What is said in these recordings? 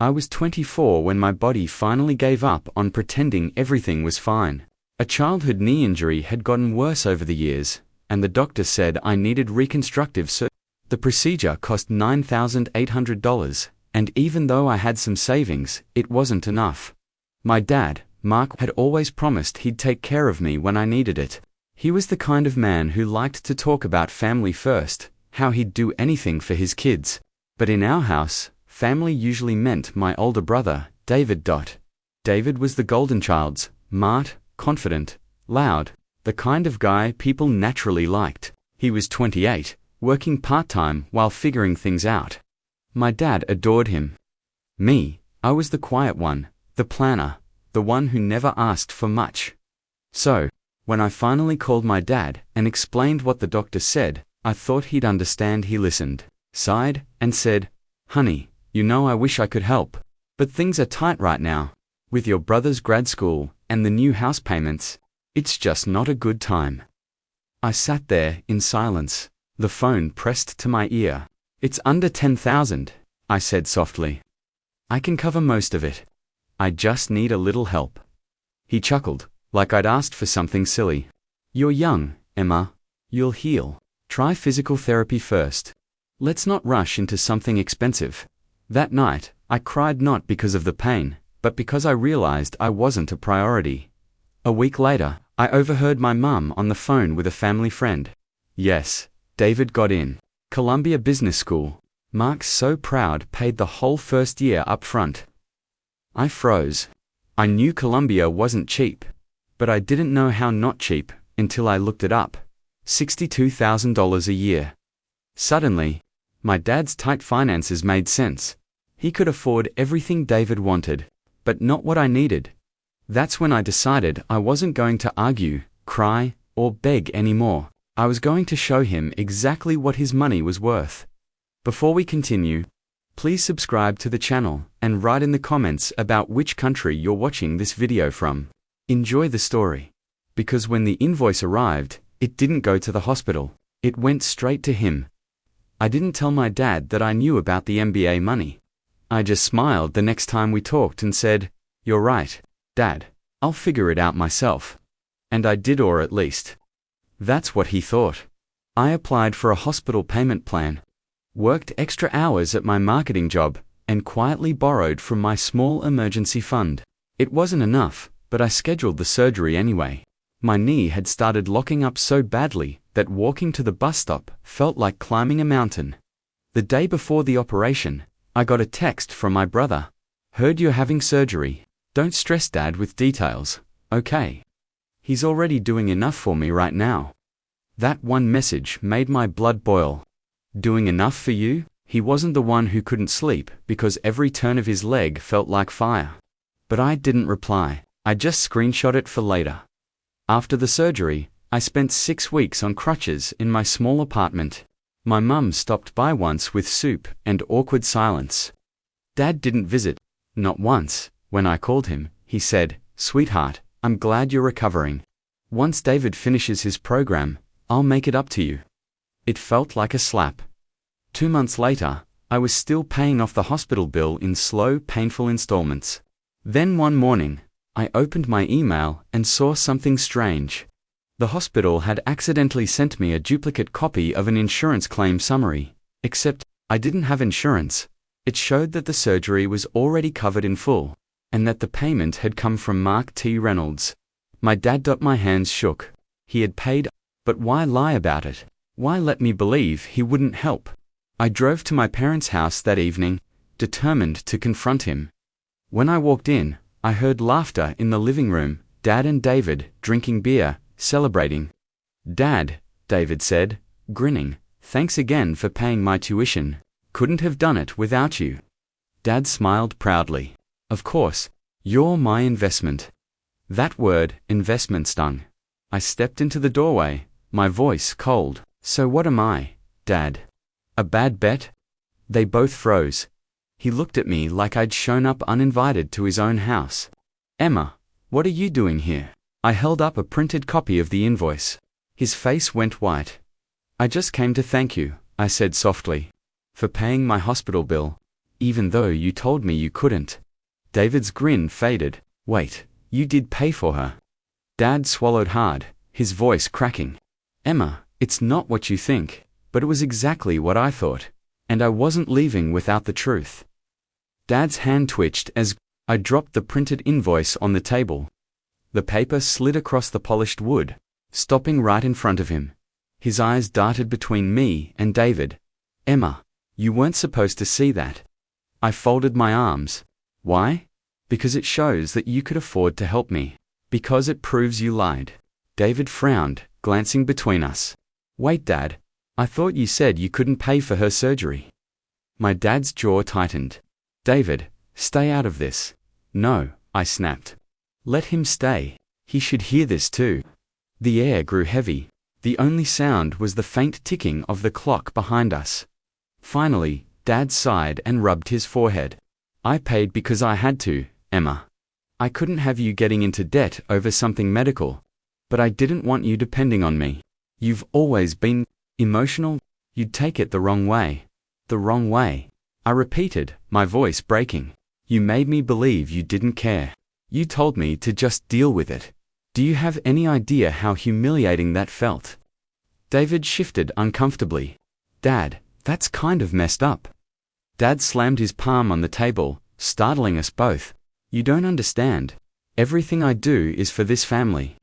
I was 24 when my body finally gave up on pretending everything was fine. A childhood knee injury had gotten worse over the years, and the doctor said I needed reconstructive surgery. The procedure cost $9,800, and even though I had some savings, it wasn't enough. My dad, Mark, had always promised he'd take care of me when I needed it. He was the kind of man who liked to talk about family first, how he'd do anything for his kids. But in our house, family usually meant my older brother, David. David was the golden child, smart, confident, loud, the kind of guy people naturally liked. He was 28, working part-time while figuring things out. My dad adored him. Me, I was the quiet one, the planner, the one who never asked for much. So, when I finally called my dad and explained what the doctor said, I thought he'd understand. He listened, sighed, and said, "Honey, you know I wish I could help. But things are tight right now. With your brother's grad school and the new house payments, it's just not a good time." I sat there in silence, the phone pressed to my ear. "It's under 10,000, I said softly. "I can cover most of it. I just need a little help." He chuckled, like I'd asked for something silly. "You're young, Emma. You'll heal. Try physical therapy first. Let's not rush into something expensive." That night, I cried not because of the pain, but because I realized I wasn't a priority. A week later, I overheard my mum on the phone with a family friend. Yes, David got in Columbia Business School. Mark's so proud paid the whole first year up front. I froze. I knew Columbia wasn't cheap, but I didn't know how not cheap until I looked it up. $62,000 a year. Suddenly, my dad's tight finances made sense. He could afford everything David wanted, but not what I needed. That's when I decided I wasn't going to argue, cry, or beg anymore. I was going to show him exactly what his money was worth. Before we continue, please subscribe to the channel and write in the comments about which country you're watching this video from. Enjoy the story. Because when the invoice arrived, it didn't go to the hospital. It went straight to him. I didn't tell my dad that I knew about the MBA money. I just smiled the next time we talked and said, "You're right, Dad. I'll figure it out myself." And I did, or at least, that's what he thought. I applied for a hospital payment plan, worked extra hours at my marketing job, and quietly borrowed from my small emergency fund. It wasn't enough, but I scheduled the surgery anyway. My knee had started locking up so badly that walking to the bus stop felt like climbing a mountain. The day before the operation, I got a text from my brother. "Heard you're having surgery. Don't stress Dad with details, okay? He's already doing enough for me right now." That one message made my blood boil. Doing enough for you? He wasn't the one who couldn't sleep because every turn of his leg felt like fire. But I didn't reply. I just screenshot it for later. After the surgery, I spent 6 weeks on crutches in my small apartment. My mum stopped by once with soup and awkward silence. Dad didn't visit. Not once. When I called him, he said, "Sweetheart, I'm glad you're recovering. Once David finishes his program, I'll make it up to you." It felt like a slap. 2 months later, I was still paying off the hospital bill in slow, painful installments. Then one morning, I opened my email and saw something strange. The hospital had accidentally sent me a duplicate copy of an insurance claim summary, except I didn't have insurance. It showed that the surgery was already covered in full, and that the payment had come from Mark T. Reynolds. My hands shook. He had paid, but why lie about it? Why let me believe he wouldn't help? I drove to my parents' house that evening, determined to confront him. When I walked in, I heard laughter in the living room, Dad and David drinking beer, celebrating. "Dad," David said, grinning, "thanks again for paying my tuition. Couldn't have done it without you." Dad smiled proudly. "Of course, you're my investment." That word, investment, stung. I stepped into the doorway, my voice cold. "So what am I, Dad? A bad bet?" They both froze. He looked at me like I'd shown up uninvited to his own house. "Emma, what are you doing here?" I held up a printed copy of the invoice. His face went white. "I just came to thank you," I said softly, "for paying my hospital bill. even though you told me you couldn't. David's grin faded. Wait, you did pay for her? Dad swallowed hard, his voice cracking. Emma, it's not what you think, but it was exactly what I thought. And I wasn't leaving without the truth. Dad's hand twitched as I dropped the printed invoice on the table. The paper slid across the polished wood, stopping right in front of him. His eyes darted between me and David. Emma, you weren't supposed to see that. I folded my arms. Why? Because it shows that you could afford to help me. Because it proves you lied. David frowned, glancing between us. Wait, Dad. I thought you said you couldn't pay for her surgery. My dad's jaw tightened. David, stay out of this. No, I snapped. Let him stay. He should hear this too. The air grew heavy. The only sound was the faint ticking of the clock behind us. Finally, Dad sighed and rubbed his forehead. I paid because I had to, Emma. I couldn't have you getting into debt over something medical. But I didn't want you depending on me. You've always been emotional. You'd take it the wrong way. The wrong way. I repeated, my voice breaking. You made me believe you didn't care. You told me to just deal with it. Do you have any idea how humiliating that felt? David shifted uncomfortably. Dad, that's kind of messed up. Dad slammed his palm on the table, startling us both. You don't understand. Everything I do is for this family.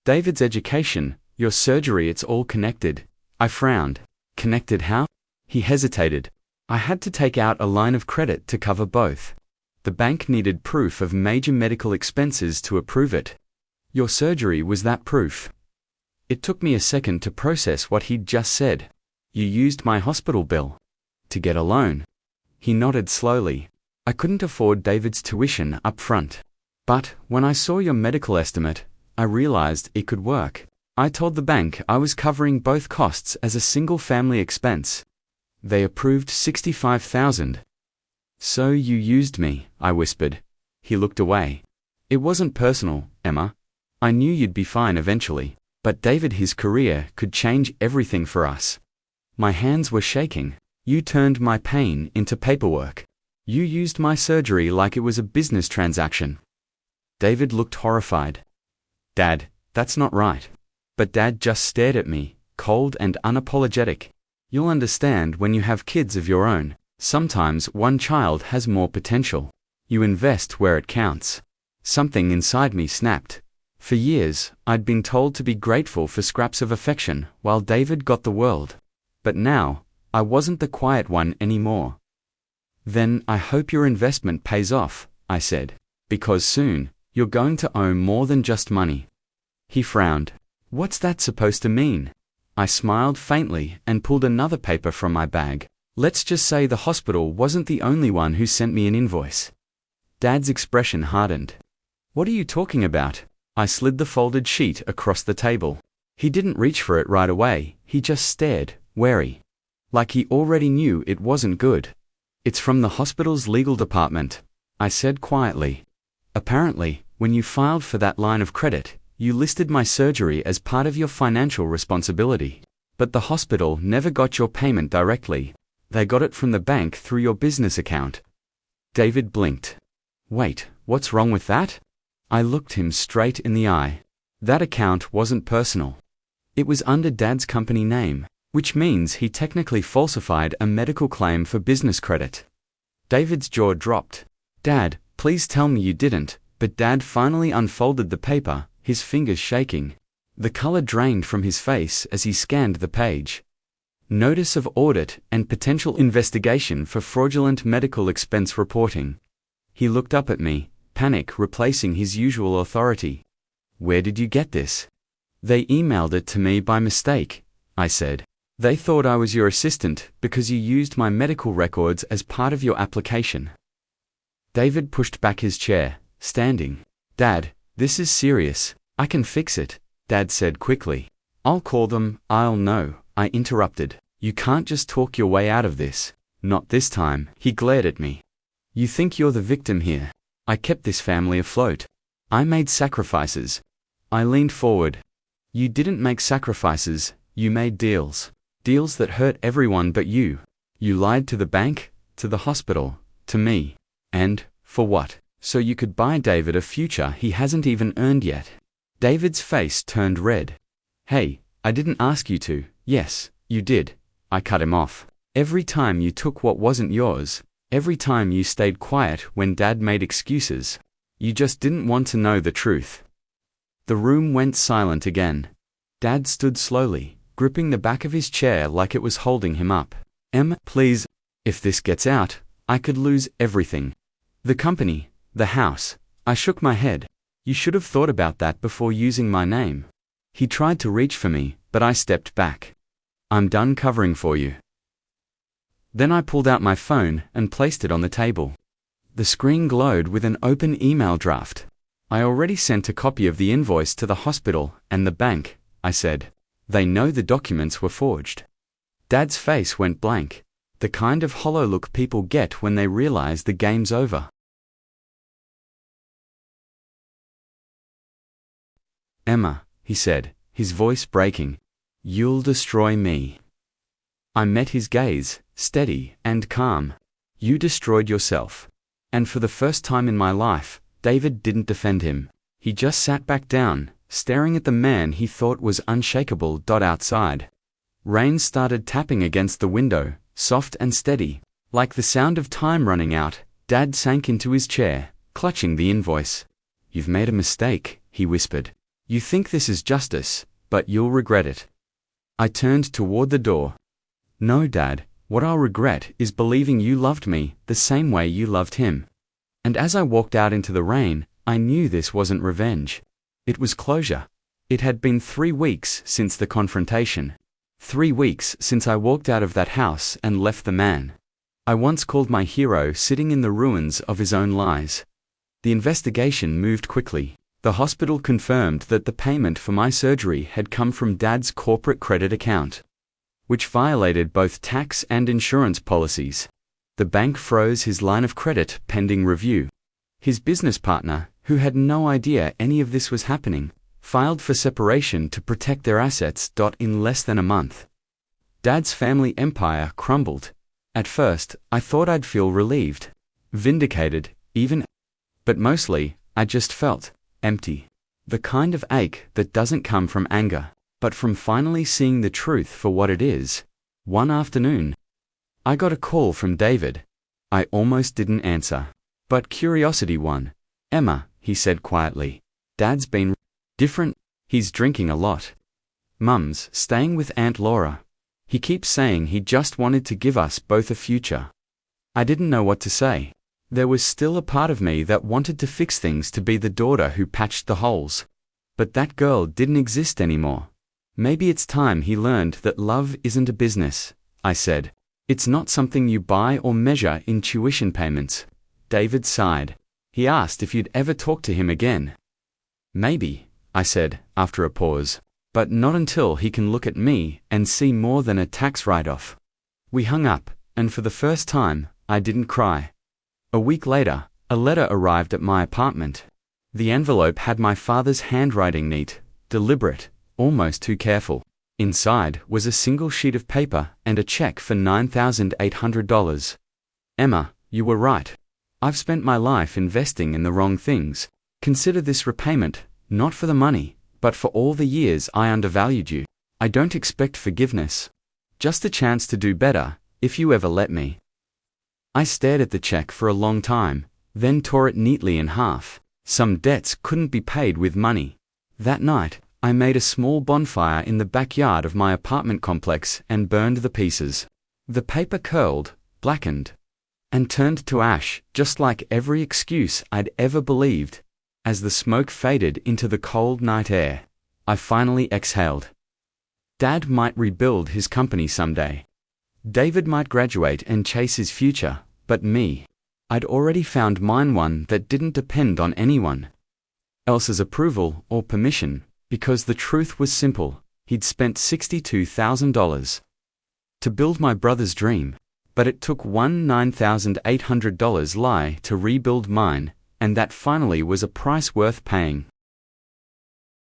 David's education, your surgery, it's all connected. I frowned. Connected how? He hesitated. I had to take out a line of credit to cover both. The bank needed proof of major medical expenses to approve it. Your surgery was that proof. It took me a second to process what he'd just said. You used my hospital bill to get a loan. He nodded slowly. I couldn't afford David's tuition up front. But when I saw your medical estimate, I realized it could work. I told the bank I was covering both costs as a single family expense. They approved $65,000. So you used me, I whispered. He looked away. It wasn't personal, Emma. I knew you'd be fine eventually. But David, his career could change everything for us. My hands were shaking. You turned my pain into paperwork. You used my surgery like it was a business transaction. David looked horrified. Dad, that's not right. But Dad just stared at me, cold and unapologetic. You'll understand when you have kids of your own. Sometimes one child has more potential. You invest where it counts. Something inside me snapped. For years, I'd been told to be grateful for scraps of affection while David got the world. But now, I wasn't the quiet one anymore. Then I hope your investment pays off, I said. Because soon, you're going to owe more than just money. He frowned. What's that supposed to mean? I smiled faintly and pulled another paper from my bag. Let's just say the hospital wasn't the only one who sent me an invoice. Dad's expression hardened. What are you talking about? I slid the folded sheet across the table. He didn't reach for it right away, he just stared, wary. Like he already knew it wasn't good. It's from the hospital's legal department, I said quietly. Apparently, when you filed for that line of credit, you listed my surgery as part of your financial responsibility. But the hospital never got your payment directly. They got it from the bank through your business account. David blinked. Wait, what's wrong with that? I looked him straight in the eye. That account wasn't personal. It was under Dad's company name, which means he technically falsified a medical claim for business credit. David's jaw dropped. Dad, please tell me you didn't. But Dad finally unfolded the paper, his fingers shaking. The color drained from his face as he scanned the page. Notice of audit and potential investigation for fraudulent medical expense reporting. He looked up at me, panic replacing his usual authority. Where did you get this? They emailed it to me by mistake, I said. They thought I was your assistant because you used my medical records as part of your application. David pushed back his chair, standing. Dad, this is serious. I can fix it, Dad said quickly. I'll call them. I'll know, I interrupted. You can't just talk your way out of this. Not this time. He glared at me. You think you're the victim here. I kept this family afloat. I made sacrifices. I leaned forward. You didn't make sacrifices, you made deals. Deals that hurt everyone but you. You lied to the bank, to the hospital, To me. And, for what? So you could buy David a future he hasn't even earned yet. David's face turned red. Hey, I didn't ask you to. Yes, you did. I cut him off. Every time you took what wasn't yours, every time you stayed quiet when Dad made excuses, you just didn't want to know the truth. The room went silent again. Dad stood slowly, gripping the back of his chair like it was holding him up. Em, please. If this gets out, I could lose everything. The company, the house. I shook my head. You should have thought about that before using my name. He tried to reach for me, but I stepped back. I'm done covering for you. Then I pulled out my phone and placed it on the table. The screen glowed with an open email draft. I already sent a copy of the invoice to the hospital and the bank, I said. They know the documents were forged. Dad's face went blank, the kind of hollow look people get when they realize the game's over. Emma, he said, his voice breaking, you'll destroy me. I met his gaze, steady and calm. You destroyed yourself. And for the first time in my life, David didn't defend him. He just sat back down, staring at the man he thought was unshakable. Outside. Rain started tapping against the window, soft and steady, like the sound of time running out. Dad sank into his chair, clutching the invoice. You've made a mistake, he whispered. You think this is justice, but you'll regret it. I turned toward the door. No, Dad, what I'll regret is believing you loved me the same way you loved him. And as I walked out into the rain, I knew this wasn't revenge. It was closure. It had been 3 weeks since the confrontation. 3 weeks since I walked out of that house and left the man I once called my hero sitting in the ruins of his own lies. The investigation moved quickly. The hospital confirmed that the payment for my surgery had come from Dad's corporate credit account, which violated both tax and insurance policies. The bank froze his line of credit pending review. His business partner, who had no idea any of this was happening, filed for separation to protect their assets. In less than a month, Dad's family empire crumbled. At first, I thought I'd feel relieved, vindicated, even, but mostly, I just felt empty. The kind of ache that doesn't come from anger, but from finally seeing the truth for what it is. One afternoon, I got a call from David. I almost didn't answer, but curiosity won. Emma, he said quietly, Dad's been different. He's drinking a lot. Mum's staying with Aunt Laura. He keeps saying he just wanted to give us both a future. I didn't know what to say. There was still a part of me that wanted to fix things, to be the daughter who patched the holes. But that girl didn't exist anymore. Maybe it's time he learned that love isn't a business, I said. It's not something you buy or measure in tuition payments. David sighed. He asked if you'd ever talk to him again. Maybe, I said, after a pause. But not until he can look at me and see more than a tax write-off. We hung up, and for the first time, I didn't cry. A week later, a letter arrived at my apartment. The envelope had my father's handwriting, neat, deliberate, almost too careful. Inside was a single sheet of paper and a check for $9,800. Emma, you were right. I've spent my life investing in the wrong things. Consider this repayment, not for the money, but for all the years I undervalued you. I don't expect forgiveness. Just a chance to do better, if you ever let me. I stared at the check for a long time, then tore it neatly in half. Some debts couldn't be paid with money. That night, I made a small bonfire in the backyard of my apartment complex and burned the pieces. The paper curled, blackened, and turned to ash, just like every excuse I'd ever believed. As the smoke faded into the cold night air, I finally exhaled. Dad might rebuild his company someday. David might graduate and chase his future, but me, I'd already found mine, one that didn't depend on anyone else's approval or permission, because the truth was simple. He'd spent $62,000 to build my brother's dream, but it took one $9,800 lie to rebuild mine, and that finally was a price worth paying.